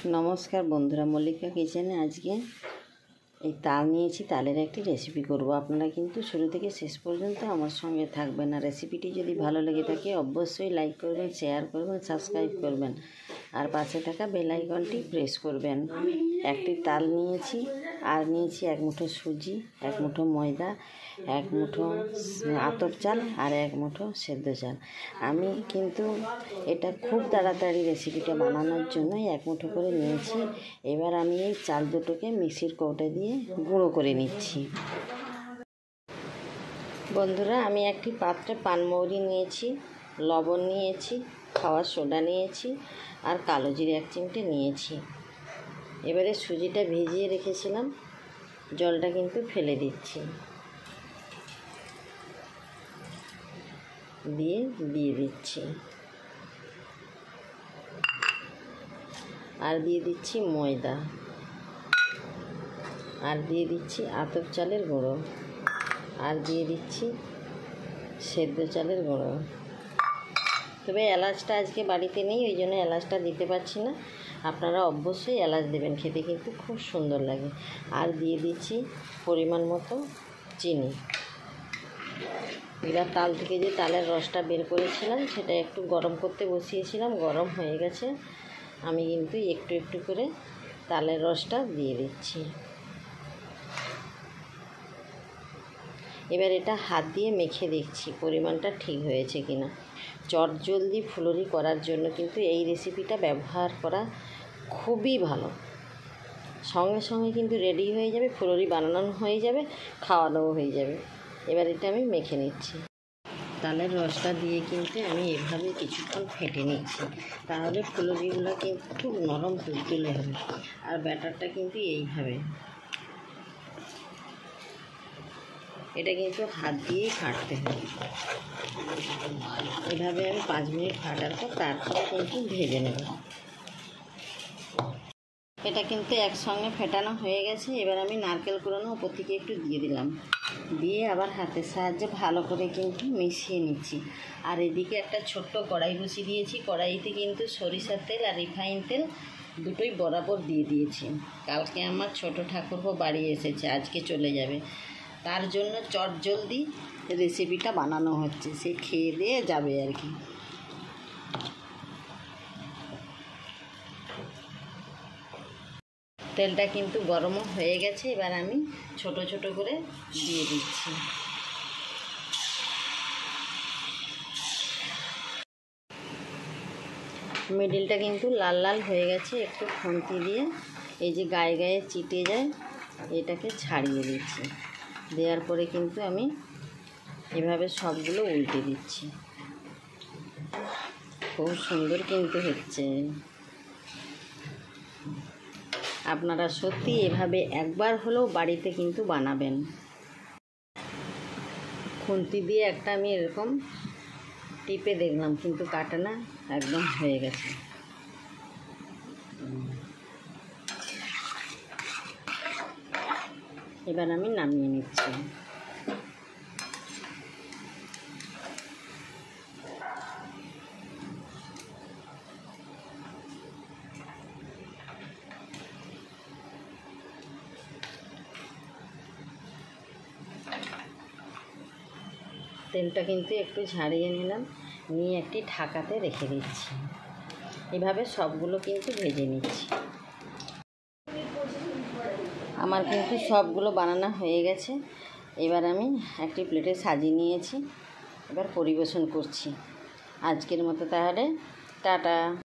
নমস্কার বন্ধুরা, মল্লিকা কিচেনে আজকে এই তাল নিয়েছি, তালের একটি রেসিপি করব। আপনারা কিন্তু শুরু থেকে শেষ পর্যন্ত আমার সঙ্গে থাকবেন। আর রেসিপিটি যদি ভালো লেগে থাকে অবশ্যই লাইক করবেন, শেয়ার করবেন, সাবস্ক্রাইব করবেন আর পাশে থাকা বেল আইকনটি প্রেস করবেন। একটি তাল নিয়েছি আর নিয়েছি এক মুঠো সুজি, এক মুঠো ময়দা, এক মুঠো আতপ চাল আর এক মুঠো সেদ্ধ চাল। আমি কিন্তু এটা খুব তাড়াতাড়ি রেসিপিটা বানানোর জন্যই এক মুঠো করে নিয়েছি। এবার আমি এই চাল দুটোকে মিক্সির কৌটো দিয়ে গুঁড়ো করে নিচ্ছি। বন্ধুরা, আমি একটি পাত্রে পানমৌরি নিয়েছি, লবণ নিয়েছি, খাওয়ার সোডা নিয়েছি আর কালো জিরে 1 চিমটে নিয়েছি। এবারে সুজিটা ভিজিয়ে রেখেছিলাম, জলটা কিন্তু ফেলে দিচ্ছি, দিয়ে দিচ্ছি আর দিয়ে দিচ্ছি ময়দা আর দিয়ে দিচ্ছি আতপ চালের গুঁড়ো আর দিয়ে দিচ্ছি সেদ্ধ চালের গুঁড়ো। তবে এলাচটা আজকে বাড়িতে নেই, ওই জন্য এলাচটা দিতে পারছি না। আপনারা অবশ্যই এলাচ দেবেন, খেতে কিন্তু খুব সুন্দর লাগে। আর দিয়ে দিচ্ছি পরিমাণ মতো চিনি। এবার তাল থেকে যে তালের রসটা বের করেছিলাম সেটা একটু গরম করতে বসিয়েছিলাম, গরম হয়ে গেছে। আমি কিন্তু একটু একটু করে তালের রসটা দিয়ে দিচ্ছি। এবার এটা হাত দিয়ে মেখে দেখছি পরিমাণটা ঠিক হয়েছে কিনা। চটজলদি ফুলুরি করার জন্য কিন্তু এই রেসিপিটা ব্যবহার করা খুবই ভালো। সঙ্গে সঙ্গে কিন্তু রেডি হয়ে যাবে, ফুলুরি বানানো হয়ে যাবে, খাওয়া দাওয়া হয়ে যাবে। এবার এটা আমি মেখে নিচ্ছি। তালের রসটা দিয়ে কিন্তু আমি এভাবে কিছুক্ষণ ফেটে নিচ্ছি, তাহলে ফুলুরিগুলো কিন্তু খুব নরম তুলতুলে হবে। আর ব্যাটারটা কিন্তু এইভাবে, এটা কিন্তু হাত দিয়েই ফাটতে হবে। এভাবে আমি 5 মিনিট ফাটার পর তারপরে কিন্তু ভেজে নেব। এটা কিন্তু একসঙ্গে ফেটানো হয়ে গেছে। এবার আমি নারকেল কুড়ানো উপর থেকে একটু দিয়ে দিলাম, দিয়ে আবার হাতের সাহায্যে ভালো করে কিন্তু মিশিয়ে নিচ্ছি। আর এদিকে একটা ছোট্ট কড়াই বসিয়ে দিয়েছি। কড়াইতে কিন্তু সরিষার তেল আর রিফাইন তেল দুটোই বরাবর দিয়ে দিয়েছি। কালকে আমার ছোট ঠাকুরপো বাড়ি এসেছে, আজকে চলে যাবে, তার জন্য চটজলদি রেসিপিটা বানানো হচ্ছে। সে খেয়ে দিয়ে যাবে আর কি। তেলটা কিন্তু গরমও হয়ে গেছে। এবার আমি ছোট ছোট করে দিয়ে দিচ্ছি। মিডিলটা কিন্তু লাল লাল হয়ে গেছে। একটু খুন্তি দিয়ে এই যে গায়ে গায়ে চিটে যায় এটাকে ছাড়িয়ে দিচ্ছি। দেওয়ার পরে কিন্তু আমি এভাবে সবগুলো উল্টে দিচ্ছি। খুব সুন্দর কিন্তু হচ্ছে। আপনারা সত্যি এভাবে একবার হলেও বাড়িতে কিন্তু বানাবেন। খুন্তি দিয়ে একটা আমি এরকম টিপে দেখলাম, কিন্তু কাটে না, একদম হয়ে গেছে। এবার আমি নামিয়ে নিচ্ছি। তেলটা কিন্তু একটু ঝাড়িয়ে নিলাম, নিয়ে একটি ঢাকাতে রেখে দিচ্ছি। এভাবে সবগুলো কিন্তু ভেজে নিচ্ছি। আমার কিন্তু সবগুলো বানানো হয়ে গেছে। এবার আমি একটি প্লেটে সাজিয়ে নিয়েছি, এবার পরিবেশন করছি। আজকের মতো তাহলে টাটা।